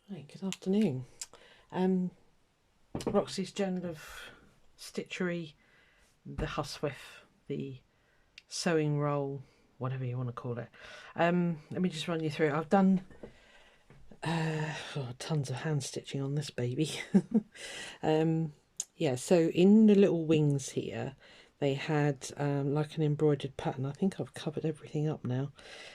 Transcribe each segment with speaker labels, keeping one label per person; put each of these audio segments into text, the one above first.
Speaker 1: Hi, good afternoon. Roxy's Journal of Stitchery, the Huswife, the sewing roll, whatever you want to call it. Let me just run you through. I've done tons of hand stitching on this baby. Yeah, so in the little wings here, they had like an embroidered pattern. I think I've covered everything up now.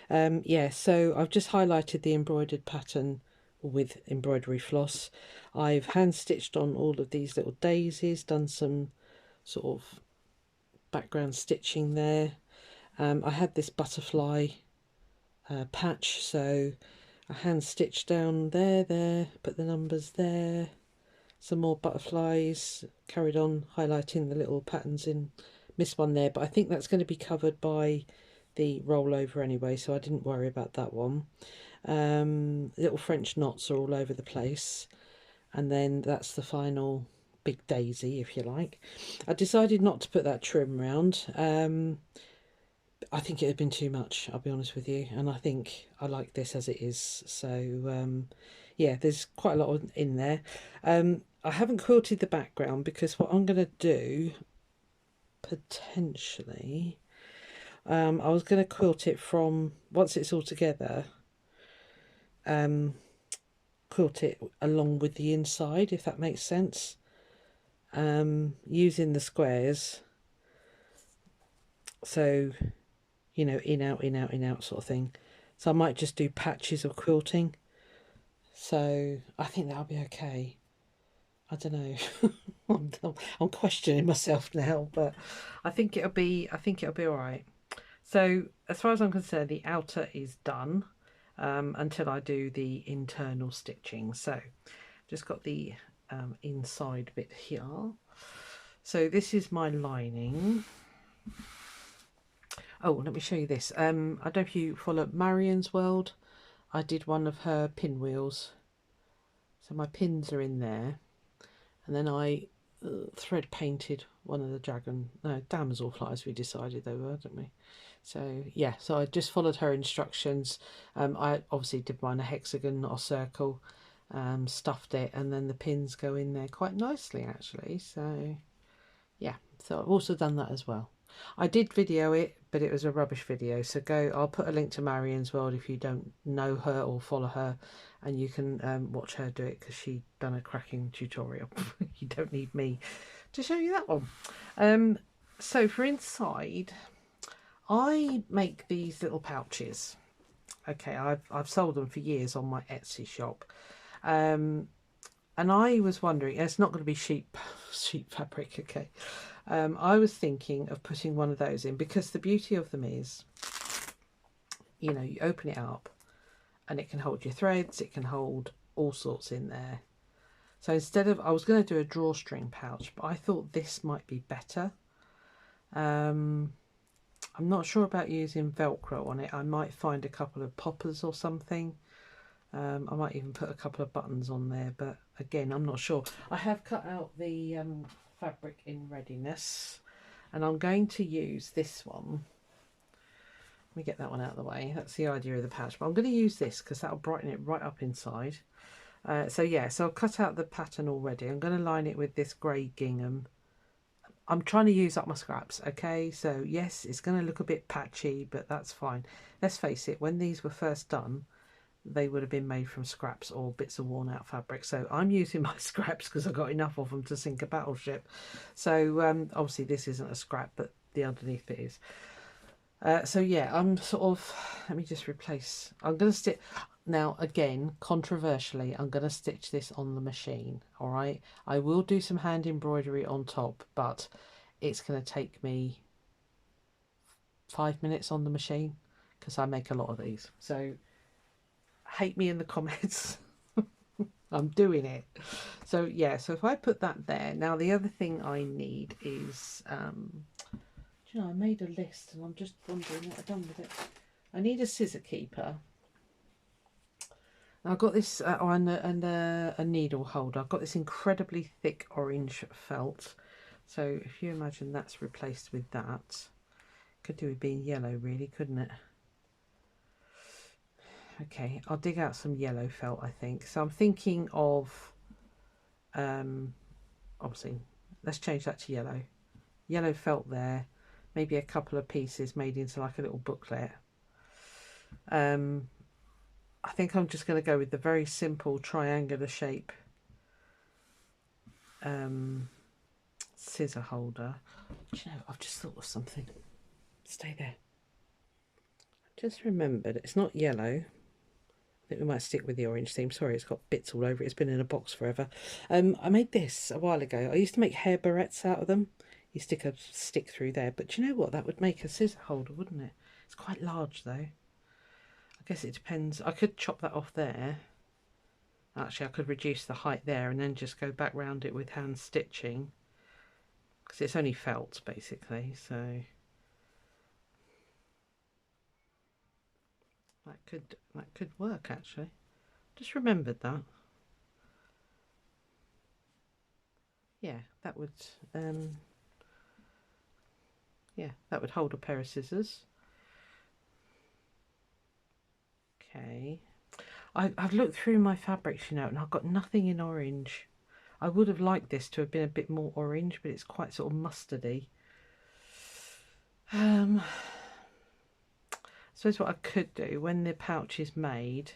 Speaker 1: Yeah, so I've just highlighted the embroidered pattern with embroidery floss. I've hand stitched on all of these little daisies, done some sort of background stitching there. I had this butterfly patch, so I hand stitched down there, put the numbers there, some more butterflies, carried on highlighting the little patterns in, missed one there, but I think that's going to be covered by the rollover anyway, so I didn't worry about that one. Little French knots are all over the place, and then that's the final big daisy, if you like. I decided not to put that trim round. I think it had been too much, I'll be honest with you, and I think I like this as it is. So yeah, there's quite a lot in there. I haven't quilted the background because what I'm going to do potentially, I was going to quilt it from, once it's all together, quilt it along with the inside, if that makes sense, using the squares, so you know, in out in out in out sort of thing. So I might just do patches of quilting, so I think that'll be okay. I don't know. I'm questioning myself now, but I think it'll be all right. So as far as I'm concerned, the outer is done until I do the internal stitching. So just got the inside bit here. So this is my lining. Oh, let me show you this. I don't know if you follow Marion's World. I did one of her pinwheels. So my pins are in there. And then I thread painted one of the damsel flies we decided they were, didn't we? So yeah, so I just followed her instructions. I obviously did mine a hexagon, not a circle, stuffed it, and then the pins go in there quite nicely actually. So yeah, so I've also done that as well. I did video it, but it was a rubbish video, so I'll put a link to Marion's World if you don't know her or follow her, and you can watch her do it because she done a cracking tutorial. You don't need me to show you that one. So for inside, I make these little pouches. Okay, I've sold them for years on my Etsy shop. And I was wondering, it's not going to be sheep fabric, okay. I was thinking of putting one of those in because the beauty of them is, you know, you open it up and it can hold your threads, it can hold all sorts in there. So instead of, I was going to do a drawstring pouch, but I thought this might be better. I'm not sure about using Velcro on it. I might find a couple of poppers or something. I might even put a couple of buttons on there, but again, I'm not sure. I have cut out the fabric in readiness, and I'm going to use this one. Let me get that one out of the way. That's the idea of the pouch, but I'm going to use this because that'll brighten it right up inside. So yeah, so I've cut out the pattern already. I'm going to line it with this grey gingham. I'm trying to use up my scraps, okay? So yes, it's going to look a bit patchy, but that's fine. Let's face it, when these were first done, they would have been made from scraps or bits of worn out fabric. So I'm using my scraps because I've got enough of them to sink a battleship. So obviously this isn't a scrap, but the underneath bit is. So yeah, I'm sort of, let me just replace, I'm going to stitch, now again, controversially, I'm going to stitch this on the machine, all right? I will do some hand embroidery on top, but it's going to take me 5 minutes on the machine because I make a lot of these. So hate me in the comments. I'm doing it. So yeah, so if I put that there, now the other thing I need is you know, I made a list and I'm just wondering what I've done with it. I need a scissor keeper. Now I've got this and a needle holder. I've got this incredibly thick orange felt. So if you imagine that's replaced with that, could do with being yellow really, couldn't it? Okay, I'll dig out some yellow felt, I think. So I'm thinking of, obviously, let's change that to yellow. Yellow felt there, maybe a couple of pieces made into like a little booklet. I think I'm just going to go with the very simple triangular shape scissor holder. Do you know, I've just thought of something. Stay there. Just remembered it's not yellow. I think we might stick with the orange theme. Sorry, it's got bits all over it. It's been in a box forever. I made this a while ago. I used to make hair barrettes out of them. You stick a stick through there. But do you know what? That would make a scissor holder, wouldn't it? It's quite large though. I guess it depends. I could chop that off there. Actually, I could reduce the height there and then just go back round it with hand stitching. Because it's only felt, basically. So that could work, actually. Just remembered that. Yeah, that would yeah, that would hold a pair of scissors. Okay, I've looked through my fabrics, you know, and I've got nothing in orange. I would have liked this to have been a bit more orange, but it's quite sort of mustardy. I suppose what I could do when the pouch is made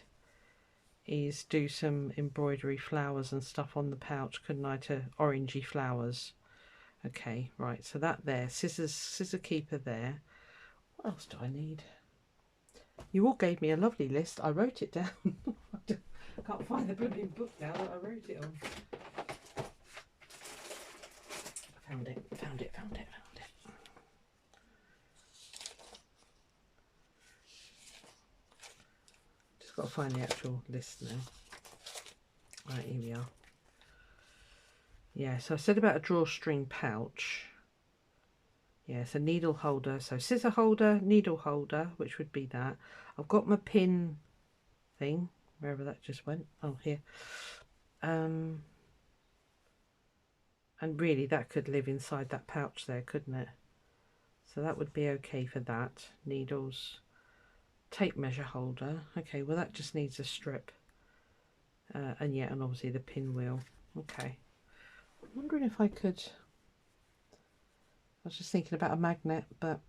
Speaker 1: is do some embroidery flowers and stuff on the pouch, couldn't I, to orangey flowers. Okay, right, so that there, scissor keeper there. What else do I need? You all gave me a lovely list. I wrote it down. I can't find the blooming book now that I wrote it on. Found it. Just got to find the actual list now. Right, here we are. Yeah, so I said about a drawstring pouch. Yeah, it's a needle holder. So scissor holder, needle holder, which would be that. I've got my pin thing, wherever that just went. Oh, here. And really that could live inside that pouch there, couldn't it? So that would be okay for that. Needles, tape measure holder. Okay, well that just needs a strip. And yeah, and obviously the pinwheel. Okay. I'm wondering if I could... I was just thinking about a magnet, but...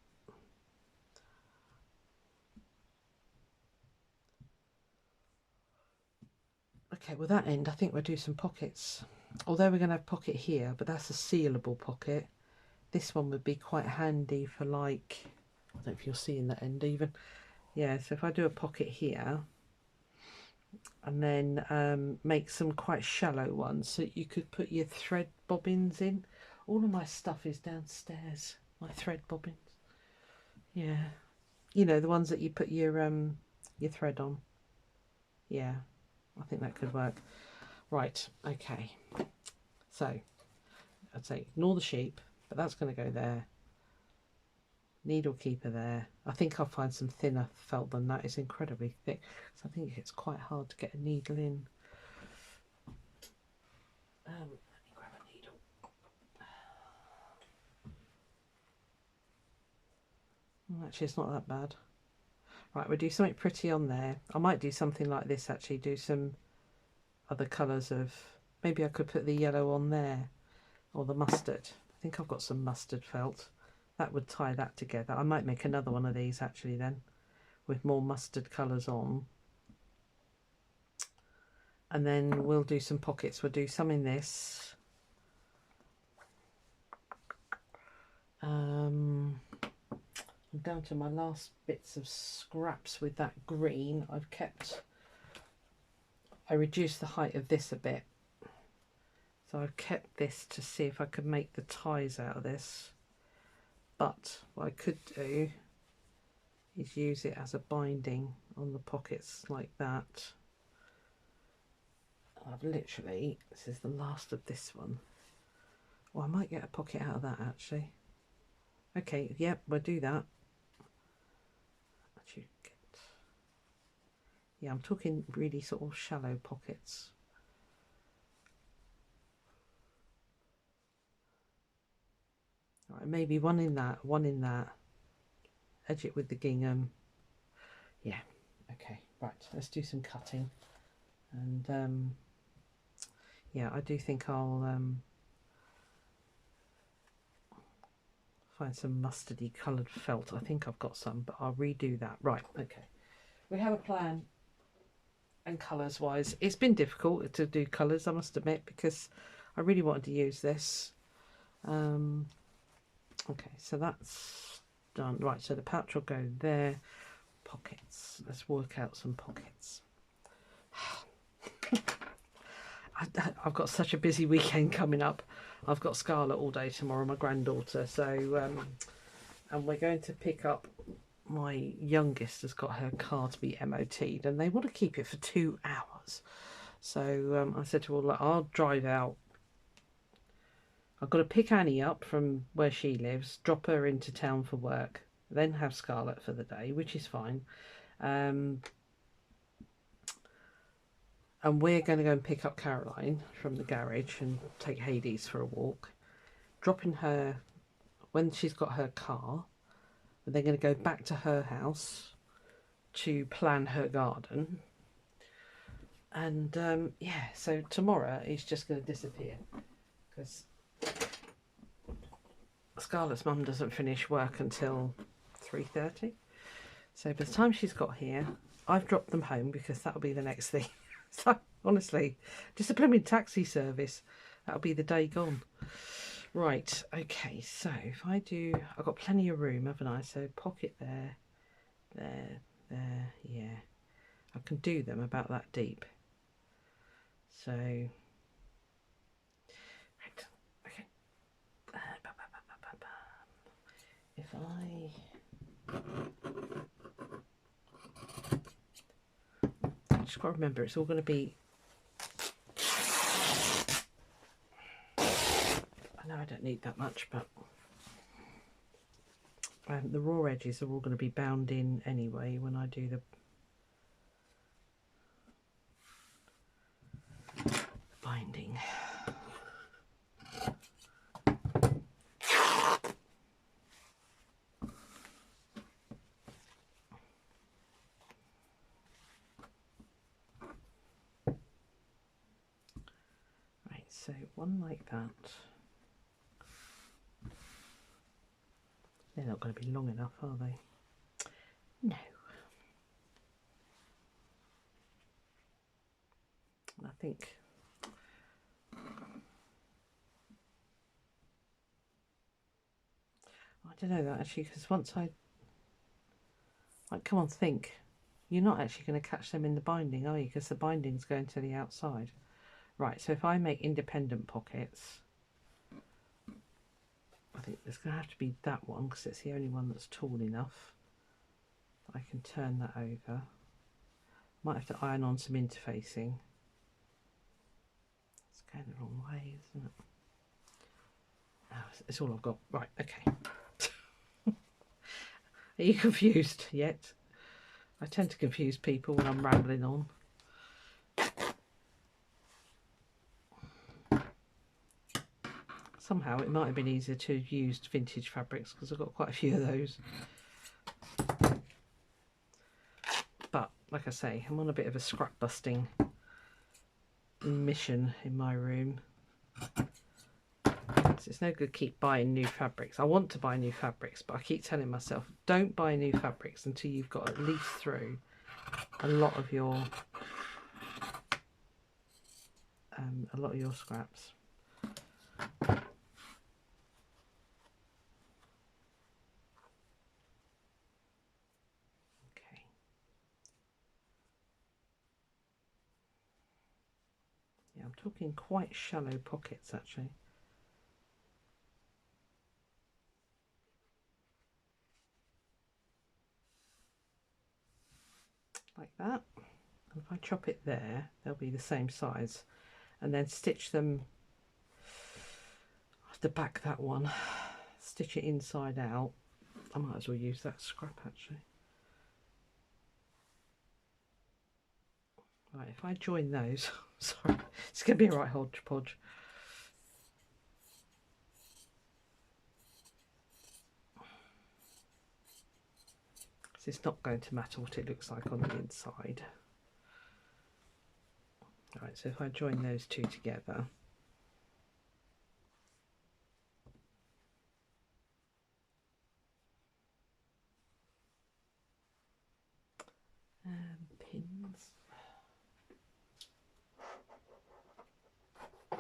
Speaker 1: Okay, well that end, I think we'll do some pockets. Although we're going to have a pocket here, but that's a sealable pocket. This one would be quite handy for, like, I don't know if you're seeing that end even. Yeah, so if I do a pocket here and then make some quite shallow ones so you could put your thread bobbins in. All of my stuff is downstairs, my thread bobbins. Yeah, you know, the ones that you put your thread on. Yeah, I think that could work. Right, okay. So I'd say ignore the sheep, but that's going to go there. Needle keeper there. I think I'll find some thinner felt than that. It's incredibly thick, so I think it's quite hard to get a needle in. Let me grab a needle. Actually, it's not that bad. Right, we'll do something pretty on there. I might do something like this, actually, do some other colours of... Maybe I could put the yellow on there, or the mustard. I think I've got some mustard felt. That would tie that together. I might make another one of these, actually, then, with more mustard colours on. And then we'll do some pockets. We'll do some in this. I'm down to my last bits of scraps with that green. I reduced the height of this a bit, so I've kept this to see if I could make the ties out of this. But what I could do is use it as a binding on the pockets like that. I've literally, this is the last of this one. Well, I might get a pocket out of that, actually. Okay, yep, we'll do that. Yeah, I'm talking really sort of shallow pockets. All right, maybe one in that. Edge it with the gingham. Yeah, okay. Right, let's do some cutting. And yeah, I do think I'll find some mustardy coloured felt. I think I've got some, but I'll redo that. Right, okay. We have a plan. And colours wise, it's been difficult to do colours, I must admit, because I really wanted to use this. Okay, so that's done. Right, so the pouch will go there. Pockets. Let's work out some pockets. I've got such a busy weekend coming up. I've got Scarlett all day tomorrow, my granddaughter. So, and we're going to pick up. My youngest has got her car to be MOT'd, and they want to keep it for 2 hours. So I said to her, well, I'll drive out. I've got to pick Annie up from where she lives, drop her into town for work, then have Scarlett for the day, which is fine. And we're going to go and pick up Caroline from the garage and take Hades for a walk, dropping her when she's got her car. And they're going to go back to her house to plan her garden. And yeah, so tomorrow is just going to disappear because Scarlett's mum doesn't finish work until 3:30. So by the time she's got here, I've dropped them home because that'll be the next thing. So honestly, just a blooming taxi service, that'll be the day gone. Right, okay, so if I do, I've got plenty of room, haven't I? So pocket there, there, there, yeah. I can do them about that deep. So, right, okay. If I just got to remember, it's all going to be. I know I don't need that much, but the raw edges are all going to be bound in anyway when I do the binding. Right, so one like that. They're not going to be long enough, are they? No. I think I don't know that actually, because once I like come on, think, you're not actually going to catch them in the binding, are you? Because the binding's going to the outside. Right, so if I make independent pockets, I think there's going to have to be that one because it's the only one that's tall enough. I can turn that over. Might have to iron on some interfacing. It's going the wrong way, isn't it? Oh, it's all I've got. Right, okay. Are you confused yet? I tend to confuse people when I'm rambling on. Somehow it might have been easier to have used vintage fabrics because I've got quite a few of those. But like I say, I'm on a bit of a scrap busting mission in my room. So it's no good keep buying new fabrics. I want to buy new fabrics, but I keep telling myself, don't buy new fabrics until you've got at least through a lot of your scraps. Okay. Yeah, I'm talking quite shallow pockets actually. Like that. And if I chop it there, they'll be the same size. And then stitch them, I have to back that one, stitch it inside out. I might as well use that scrap actually. Right, if I join those, sorry, it's going to be a right hodgepodge. it's not going to matter what it looks like on the inside. Right, so if I join those two together, pins. I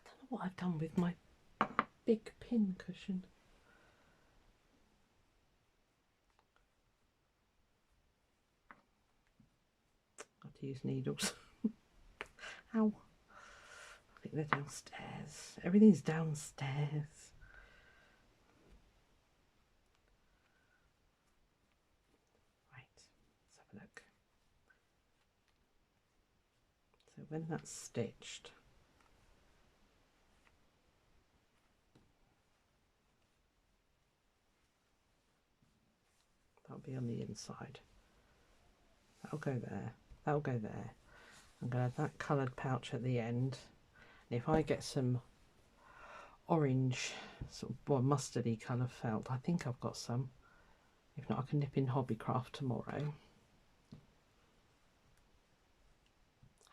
Speaker 1: don't know what I've done with my big pin cushion. I have to use needles. Ow. I think they're downstairs. Everything's downstairs. Right, let's have a look. So when that's stitched, that'll be on the inside. That'll go there. That'll go there. I'm going to have that coloured pouch at the end. And if I get some orange, sort of, well, mustardy colour felt, I think I've got some. If not, I can nip in Hobbycraft tomorrow.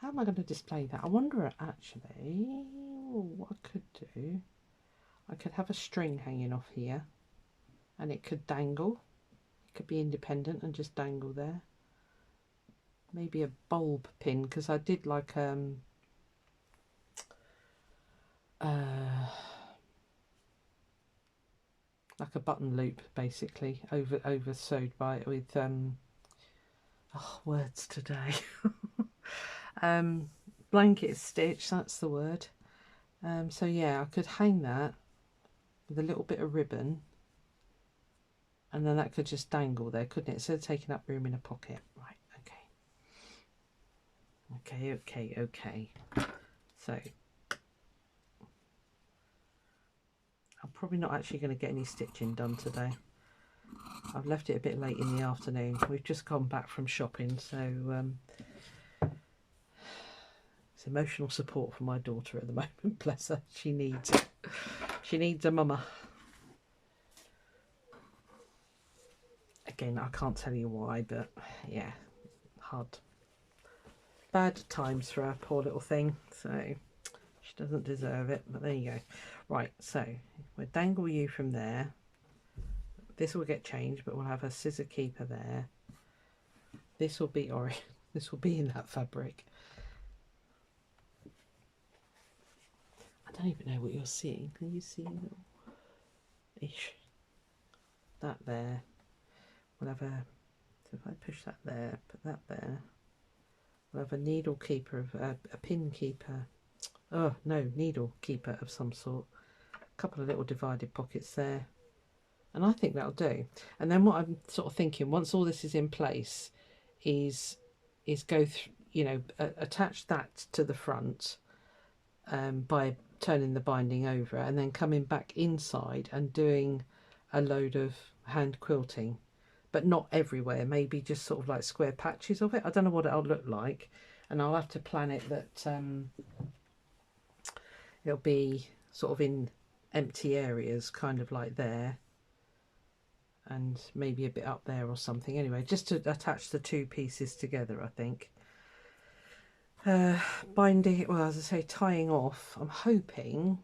Speaker 1: How am I going to display that? I wonder actually what I could do. I could have a string hanging off here and it could dangle. It could be independent and just dangle there. Maybe a bulb pin, because I did like a button loop basically over sewed by it with oh, words today. Blanket stitch, that's the word. So yeah, I could hang that with a little bit of ribbon and then that could just dangle there, couldn't it, instead of taking up room in a pocket. Right, okay. So I'm probably not actually going to get any stitching done today. I've left it a bit late in the afternoon. We've just gone back from shopping, so it's emotional support from my daughter at the moment. Bless her, she needs a mama. Again, I can't tell you why, but yeah, bad times for our poor little thing, so she doesn't deserve it, but there you go. Right, so we'll dangle you from there. This will get changed, but we'll have a scissor keeper there. This will be orange. This will be in that fabric. I don't even know what you're seeing. Can you see a little ish? That there. We'll have a, so if I push that there, put that there. We'll have a needle keeper, a pin keeper. Oh no, needle keeper of some sort. A couple of little divided pockets there. And I think that'll do. And then what I'm sort of thinking, once all this is in place, is go through, you know, attach that to the front by turning the binding over, and then coming back inside and doing a load of hand quilting, but not everywhere, maybe just sort of like square patches of it. I don't know what it'll look like, and I'll have to plan it that it'll be sort of in empty areas, kind of like there, and maybe a bit up there or something. Anyway, just to attach the two pieces together, I think. Binding, well, as I say, tying off, I'm hoping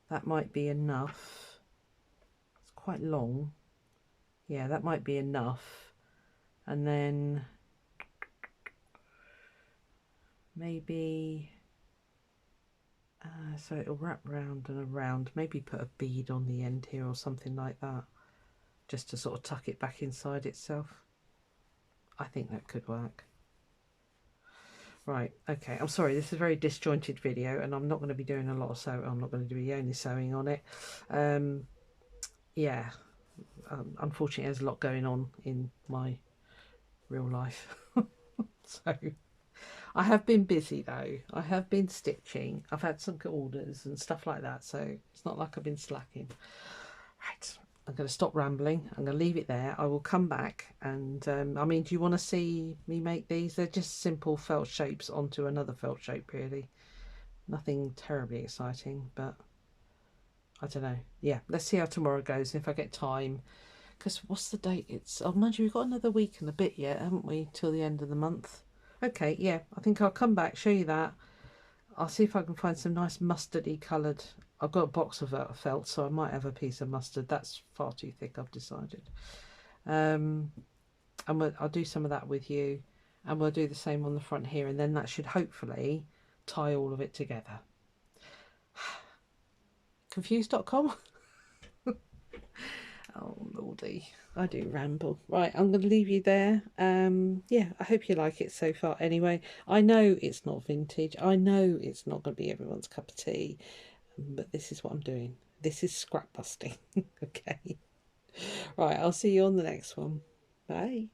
Speaker 1: that might be enough. It's quite long. Yeah, that might be enough. And then maybe so it'll wrap round and around, maybe put a bead on the end here or something like that, just to sort of tuck it back inside itself. I think that could work. Right, okay, I'm sorry, this is a very disjointed video and I'm not going to be doing a lot of sewing. I'm not going to be only sewing on it. Yeah, unfortunately there's a lot going on in my real life. So I have been busy though. I have been stitching. I've had some orders and stuff like that, so it's not like I've been slacking. Right, I'm going to stop rambling. I'm going to leave it there. I will come back and I mean, do you want to see me make these? They're just simple felt shapes onto another felt shape, really. Nothing terribly exciting, but I don't know. Yeah, let's see how tomorrow goes. If I get time, Because what's the date? It's, oh, mind you, we've got another week and a bit yet, haven't we, till the end of the month. Okay, yeah, I think I'll come back, show you that. I'll see if I can find some nice mustardy coloured. I've got a box of felt, so I might have a piece of mustard. That's far too thick, I've decided. And I'll do some of that with you, and we'll do the same on the front here, and then that should hopefully tie all of it together. Confused.com? Oh lordy, I do ramble. Right, I'm going to leave you there. Yeah, I hope you like it so far. Anyway, I know it's not vintage. I know it's not going to be everyone's cup of tea, but this is what I'm doing. This is scrap busting. Okay. Right, I'll see you on the next one. Bye.